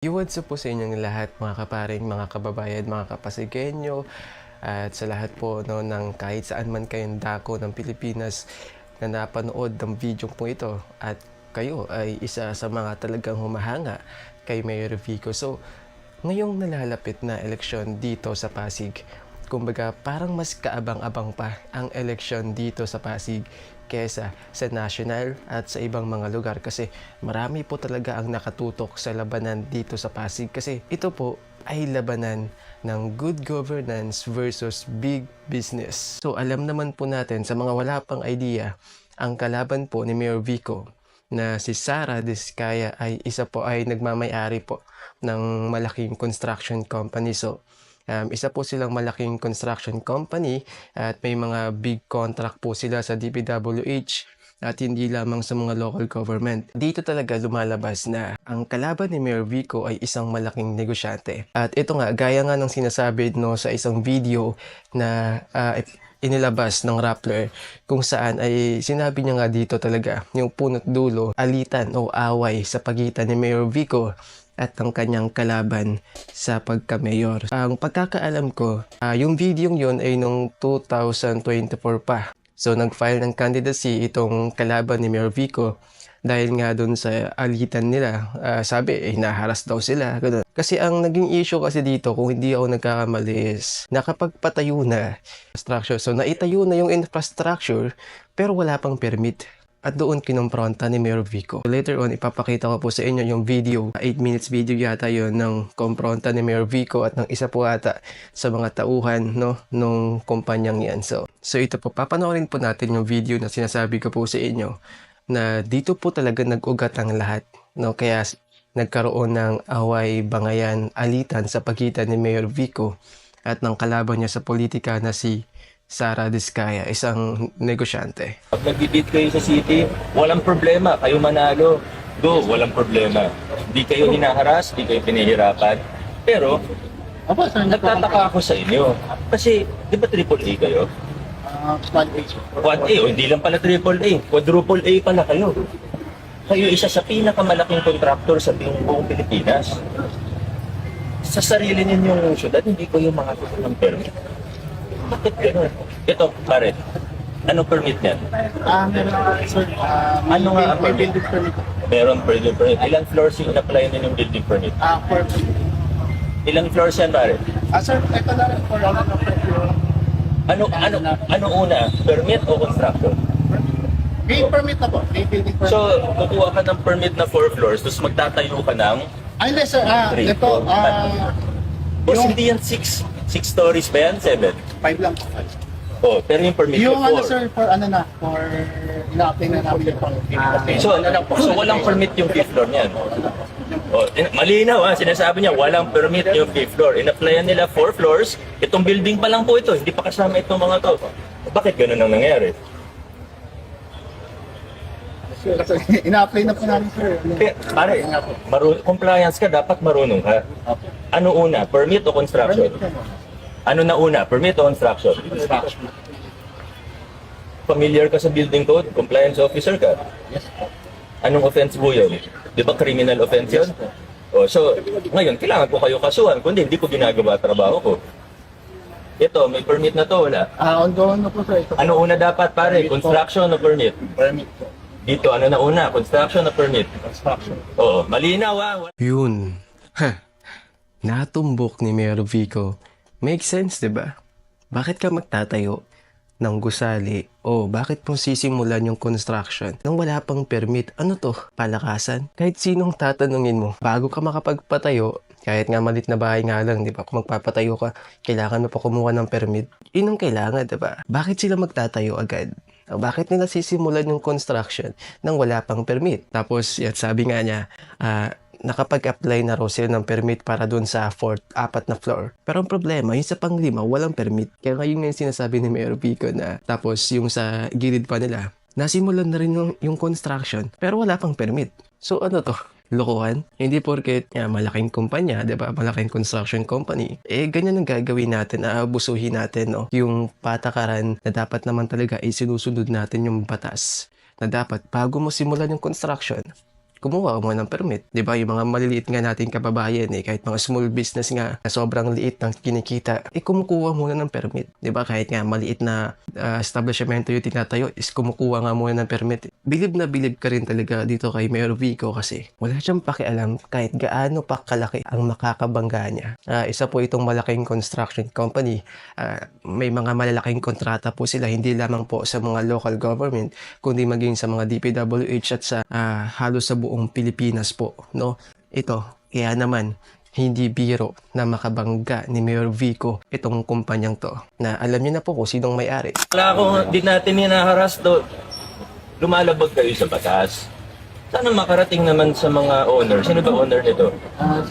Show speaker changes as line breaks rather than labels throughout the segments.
What's up po sa inyong lahat mga kaparing, mga kababayan, mga kapasigenyo at sa lahat po no, ng kahit saan man kayong dako ng Pilipinas na napanood ng video po ito at kayo ay isa sa mga talagang humahanga kay Mayor Vico. So, ngayong nalalapit na eleksyon dito sa Pasig, kumbaga parang mas kaabang-abang pa ang eleksyon dito sa Pasig kesa sa national at sa ibang mga lugar kasi marami po talaga ang nakatutok sa labanan dito sa Pasig kasi ito po ay labanan ng good governance versus big business. So alam naman po natin sa mga wala pang idea, ang kalaban po ni Mayor Vico na si Sara Diskaya ay isa po ay nagmamay-ari po ng malaking construction company. So isa po silang malaking construction company at may mga big contract po sila sa DPWH at hindi lamang sa mga local government. Dito talaga lumalabas na ang kalaban ni Mayor Vico ay isang malaking negosyante. At ito nga, gaya nga ng sinasabi no, sa isang video na inilabas ng Rappler kung saan ay sinabi niya nga dito talaga yung punot dulo, alitan o away sa pagitan ni Mayor Vico at ang kanyang kalaban sa pagka-mayor. Ang pagkakaalam ko, yung video yun ay nung 2024 pa. So nag-file ng candidacy itong kalaban ni Mayor Vico dahil nga dun sa alitan nila. Sabi, naharas daw sila. Ganun. Kasi ang naging issue kasi dito, kung hindi ako nagkakamali is, nakapagpatayo na infrastructure. So naitayo na yung infrastructure pero wala pang permit. At doon kinompronta ni Mayor Vico. Later on, ipapakita ko po sa inyo yung video. 8 minutes video yata yon ng kompronta ni Mayor Vico at ng isa po ata sa mga tauhan no, nung kumpanyang yan. So ito po, papanoorin po natin yung video na sinasabi ko po sa inyo na dito po talaga nag-ugat ang lahat. No? Kaya nagkaroon ng away, bangayan, alitan sa pagitan ni Mayor Vico at ng kalaban niya sa politika na si Sara Diskaya, isang negosyante.
Pag nag-debate kayo sa city, walang problema. Kayo manalo. Go, walang problema. Hindi kayo hinaharas, hindi kayo pinahirapan. Pero, nagtataka ako sa inyo. Kasi, di ba AAA kayo? Quad A, o hindi lang pala AAA. Quadruple A pala kayo. Kayo isa sa pinakamalaking contractor sa buong Pilipinas. Sa sarili ninyong syudad, hindi ko yung mga ng permit. Bakit gano'n? Ito, pare. Anong permit niyan?
Meron, sir.
Ano nga ang
may
permit?
building permit.
Meron building permit. Ilang floors yung in-apply na yung building permit?
For
Ilang floors yan, pare?
sir, ito na rin for
Ano una? Permit o construction?
may permit na po. May building permit.
So, kukuha ka ng permit na 4 floors, tapos magtatayo ka ng
Hindi, sir.
Three,
Ito,
four, boss, hindi yan 6 stories ba yan? 7?
5 lang po.
Oh, pero yung permit
Yung
ko 4.
sir, for ina-apply na namin yung
So walang permit yung 5th floor niyan. Oh, malinaw sinasabi niya walang permit yung 5th floor. In-applyan nila 4 floors. Itong building pa lang po ito, hindi pa kasama itong mga to. Bakit gano'n ang nangyari?
Ina-apply na po namin, sir.
Kaya, pare, compliance ka, dapat marunong ka. Ano una, permit o construction? Ano na una, permit o construction? Familiar ka sa building code? Compliance officer ka?
Yes.
Anong offense po yun? Di ba criminal offense yun? Oh, so, ngayon, kailangan ko kayo kasuhan, kundi hindi ko ginagawa trabaho ko. Ito, may permit na to, wala?
Ongoing na po, sir. Ito.
Ano una dapat, pare? Construction o permit?
Permit po.
Dito, ano na una? Construction o permit?
Construction.
Oo, malinaw
Yun. Natumbok ni Mayor Vico. Make sense, 'di ba? Bakit ka magtatayo ng gusali o bakit mo sisimulan yung construction nang wala pang permit? Ano to? Palakasan? Kahit sinong tatanungin mo, bago ka makapagpatayo, kahit nga malit na bahay nga lang, 'di ba? Kung magpapatayo ka, kailangan mo pa kumuha ng permit. Yun ang kailangan, 'di ba? Bakit sila magtatayo agad? Bakit nila sisimulan yung construction nang wala pang permit? Tapos, sabi nga niya, nakapag-apply na raw sila ng permit para dun sa 4th na floor. Pero ang problema, yung sa pang-5, walang permit. Kaya ngayon yung sinasabi ni Mayor Vico na tapos yung sa gilid pa nila, nasimulan na rin yung construction pero wala pang permit. So ano to? Lokohan? Hindi porket malaking kumpanya, diba? Malaking construction company. Ganyan ang gagawin natin, aabusuhin natin, no? Yung patakaran na dapat naman talaga sinusunod natin yung batas. Na dapat, bago mo simulan yung construction, kumuha ka muna ng permit. 'Di ba? Yung mga maliliit nga nating kababayan kahit mga small business nga na sobrang liit ng kinikita, kumukuha muna ng permit. 'Di ba? Kahit nga maliit na establishmento yung tinatayo is kumukuha nga muna ng permit. Bilib na bilib ka rin talaga dito kay Mayor Vico kasi wala siyang pakialam kahit gaano pa kalaki ang makakabangga niya. Isa po itong malaking construction company. May mga malalaking kontrata po sila, hindi lamang po sa mga local government, kundi maging sa mga DPWH at sa halos sa buong Pilipinas po. No? Ito, kaya naman, hindi biro na makabangga ni Mayor Vico itong kumpanyang to. Na alam niyo na po kung sinong may-ari.
Wala akong, di natin hinaharas do. Lumalabag kayo sa batas. Sana makarating naman sa mga owner. Sino ba owner nito?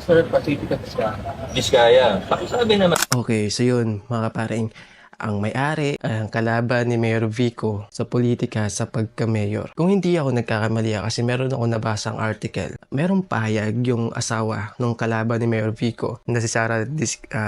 Sir, Pacific at siya.
Diskaya. Pakisabi naman.
Okay, so yun mga kaparing, ang may-ari, ang kalaban ni Mayor Vico sa politika sa pagka-mayor. Kung hindi ako nagkakamali kasi meron ako nabasang article, merong pahayag yung asawa ng kalaban ni Mayor Vico na si Sara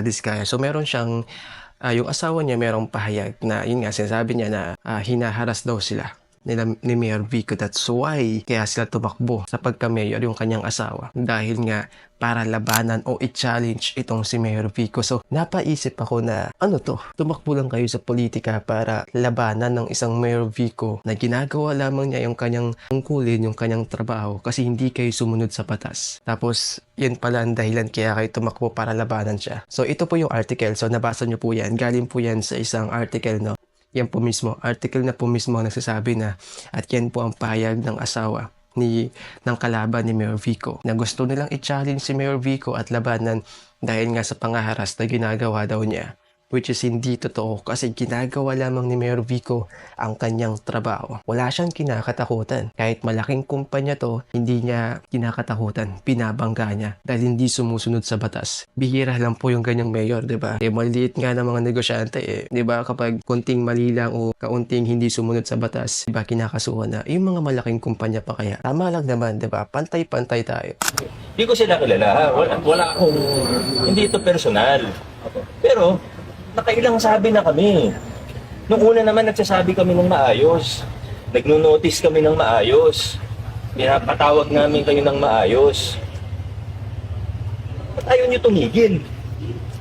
Diskaya. So meron siyang, yung asawa niya merong pahayag na yun nga sinasabi niya na hinaharas daw sila ni Mayor Vico. That's why kaya sila tumakbo sa pagka-mayor yung kanyang asawa. Dahil nga para labanan o i-challenge itong si Mayor Vico. So napaisip ako na tumakbo lang kayo sa politika para labanan ng isang Mayor Vico na ginagawa lamang niya yung kanyang tungkulin, yung kanyang trabaho kasi hindi kayo sumunod sa batas. Tapos yun pala ang dahilan kaya kayo tumakbo para labanan siya. So ito po yung article. So nabasa niyo po yan. Galing po yan sa isang article, no? Yan po mismo, article na po mismo ang nagsasabi na at yan po ang pahayag ng asawa ng kalaban ni Mayor Vico na gusto nilang i-challenge si Mayor Vico at labanan dahil nga sa pangaharas na ginagawa daw niya. Which is hindi totoo kasi ginagawa lamang ni Mayor Vico ang kanyang trabaho. Wala siyang kinakatakutan. Kahit malaking kumpanya to, hindi niya kinakatakutan. Pinabangga niya dahil hindi sumusunod sa batas. Bihira lang po yung ganyang mayor, di ba? Maliit nga ng mga negosyante di ba? Kapag kunting mali lang o kaunting hindi sumunod sa batas, di ba kinakasuhan na? Yung mga malaking kumpanya pa kaya. Tama lang naman, di ba? Pantay-pantay tayo.
Hindi ko sila kilala. Ha? Wala akong, hindi ito personal. Pero, nakailang sabi na kami. Nung una naman nagsasabi kami ng maayos. Nagno-notice kami ng maayos. Pinapatawag namin kayo ng maayos. Ba't ayaw nyo tumigil?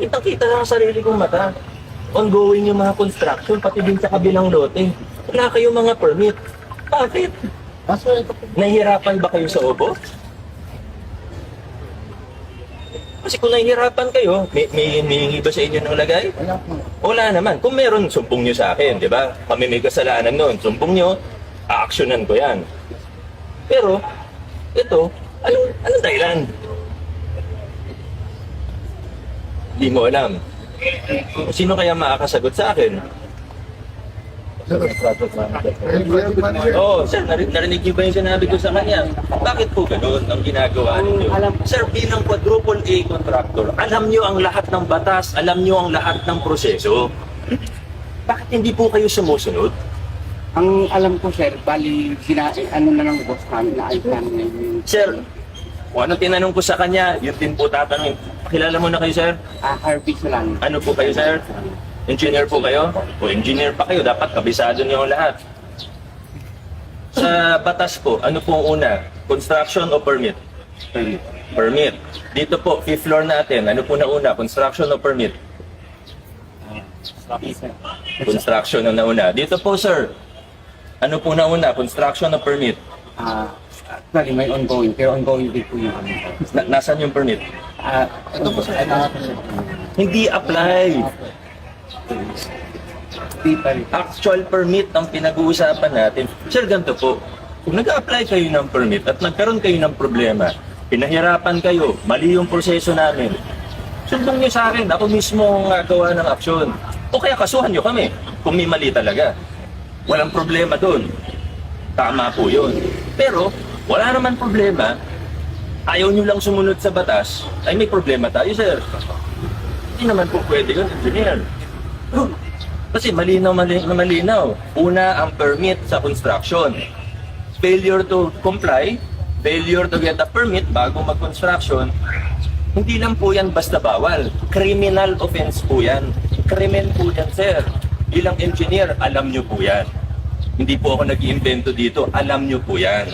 Kitang-kita lang sa sarili kong mata. Ongoing yung mga construction, pati din sa kabilang lote. Wala kayong mga permit. Bakit?
Sir, ito po.
Nahihirapan ba kayo sa obo? Kasi kung nahihirapan kayo, may hihingi ba sa inyo ng lagay?
Wala po.
Wala naman. Kung meron, sumbong nyo sa akin, di ba? Kami may kasalanan noon. Sumbong nyo, aaksyonan ko yan. Pero, ito, anong dahilan? Hindi mo alam. Sino kaya makakasagot sa akin?
Project manager.
Oo, sir, narinig niyo ba yung sinabi ko sa kanya? Bakit po ganun ang ginagawa ninyo? Sir, bilang quadruple A contractor, alam niyo ang lahat ng batas, alam niyo ang lahat ng proseso. Bakit hindi po kayo sumusunod?
Ang alam ko, sir, bali, ano na lang boss namin na ayos namin yung
Sir, kung ano tinanong ko sa kanya, yun din po tatanungin. Pakilala mo na kayo, sir?
Harvey lang.
Ano po kayo, sir? Engineer po kayo? O engineer pa kayo, dapat kabisado niyo ang lahat. Sa batas po, ano po ang una? Construction o permit? Permit. Dito po, fifth floor natin, ano po na una? Construction o permit? Construction ang nauna. Dito po, sir, ano po na una? Construction o permit?
Actually, may ongoing, pero ongoing din po yung ano.
Nasaan yung permit?
Ito po sir.
Hindi apply.
Di pa rin.
Actual permit ang pinag-uusapan natin. Sir, ganito po. Kung nag-apply kayo ng permit at nagkaroon kayo ng problema, pinahirapan kayo, mali yung proseso namin, sumbong nyo sa akin, ako mismo ang gawa ng aksyon. O kaya kasuhan nyo kami kung may mali talaga. Walang problema doon. Tama po yun. Pero, wala naman problema. Ayaw nyo lang sumunod sa batas, ay may problema tayo, sir. Hindi naman po pwede yun, engineer. Kasi malinaw. Una, ang permit sa construction. Failure to comply, failure to get a permit bago mag-construction, hindi lang po yan basta bawal. Criminal offense po yan. Krimen po yan, sir. Bilang engineer, alam nyo po yan. Hindi po ako nag-iimbento dito. Alam nyo po yan.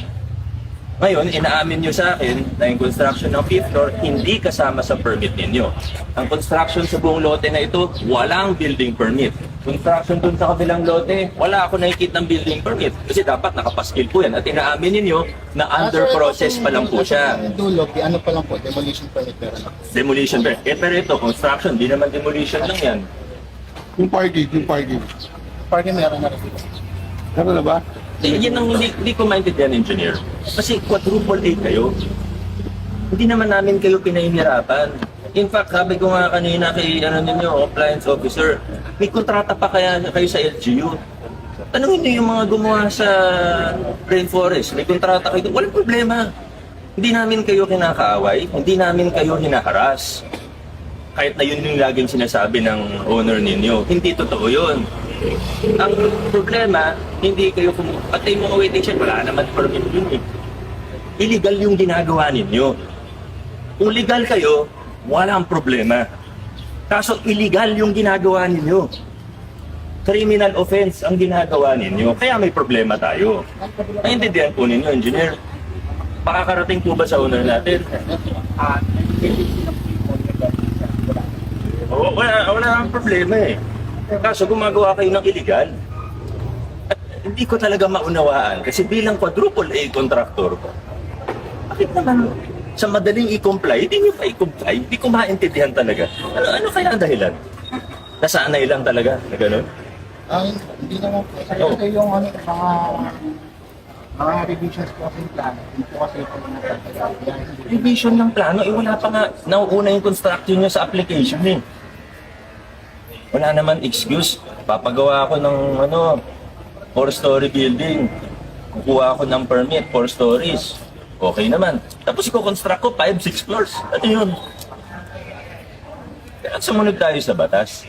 Ngayon, inaamin nyo sa akin na yung construction ng 5th floor hindi kasama sa permit ninyo. Ang construction sa buong lote na ito, walang building permit. Construction dun sa kabilang lote, wala ako nakikita ng building permit. Kasi dapat nakapaskil po yan. At inaamin ninyo na under process pa lang po siya.
Yung dulo, ano pa lang po, demolition permit meron ako.
Demolition permit. Pero ito, construction, di naman demolition lang yan.
Yung parking. Parking meron na rin. Meron na ba?
Yan ang hindi ko maintindihan, engineer. Kasi quadruple A kayo. Hindi naman namin kayo pinahihirapan. In fact, sabi ko nga kanina kay compliance officer, may kontrata pa kaya kayo sa LGU. Tanungin niyo yung mga gumawa sa rainforest. May kontrata kayo. Walang problema. Hindi namin kayo kinakaaway. Hindi namin kayo hinaharas. Kahit na yun yung laging sinasabi ng owner ninyo. Hindi totoo yun. Ang problema, hindi kayo pati yung mga waiting shed, wala naman permit yun eh. Illegal yung ginagawa ninyo. Kung legal kayo, walang problema. Kaso illegal yung ginagawa ninyo. Criminal offense ang ginagawa ninyo. Kaya may problema tayo. Naintindihan po ninyo, engineer. Pakakarating po ba sa owner natin? Oo, wala ang problema eh. Kaso gumagawa kayo ng illegal. At hindi ko talaga maunawaan kasi bilang quadruple A contractor ko, bakit naman sa madaling i-comply, hindi nyo pa i-comply? Hindi ko maintindihan talaga. Ano kaya ang dahilan? Nasanay lang talaga na gano'n?
Hindi naman po. Kasi yung mga revisions po kasi yung plano. Hindi po kasi yung mga
Revision ng plano, wala pa nga. Nauuna yung construction nyo sa application eh. Wala naman excuse. Papagawa ako ng 4-story building. Kukuha ako ng permit, 4 stories. Okay naman. Tapos i-construct ko 5-6 floors. Ano yun? Kaya sumunod tayo sa batas.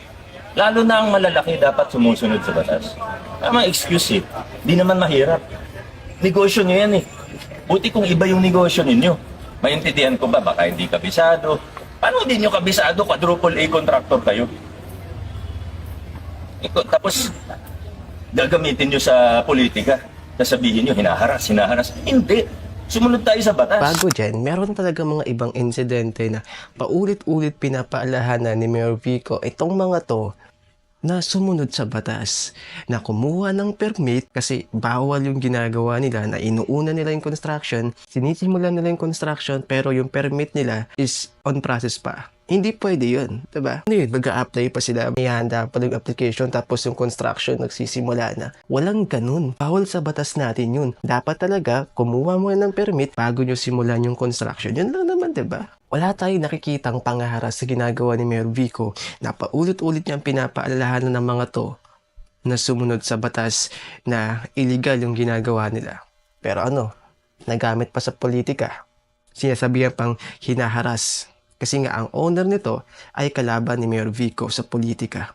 Lalo na ang malalaki dapat sumusunod sa batas. Tama excuse eh. Di naman mahirap. Negosyo nyo yan eh. Buti kung iba yung negosyo ninyo. Maintindihan ko ba? Baka hindi kabisado. Paano hindi nyo kabisado? Quadruple A contractor kayo. Tapos, gagamitin nyo sa politika. Sasabihin nyo, hinaharas. Hindi. Sumunod tayo sa batas.
Bago dyan, meron talaga mga ibang insidente na paulit-ulit pinapaalahanan ni Mayor Vico itong mga to na sumunod sa batas, na kumuha ng permit kasi bawal yung ginagawa nila, na inuuna nila yung construction, sinisimulan nila yung construction, pero yung permit nila is on process pa. Hindi pwede yun, diba? Ano yun, mag-a-apply pa sila, may handa pa yung application, tapos yung construction nagsisimula na. Walang ganun. Bawal sa batas natin yun. Dapat talaga, kumuha mo ng permit bago nyo simulan yung construction. Yun lang naman, diba? Wala tayong nakikitang pangaharas sa ginagawa ni Mayor Vico na paulit-ulit niyang pinapaalalahanan ng mga to na sumunod sa batas na illegal yung ginagawa nila. Pero nagamit pa sa politika. Sinasabihan pang hinaharas. Kasi nga ang owner nito ay kalaban ni Mayor Vico sa politika.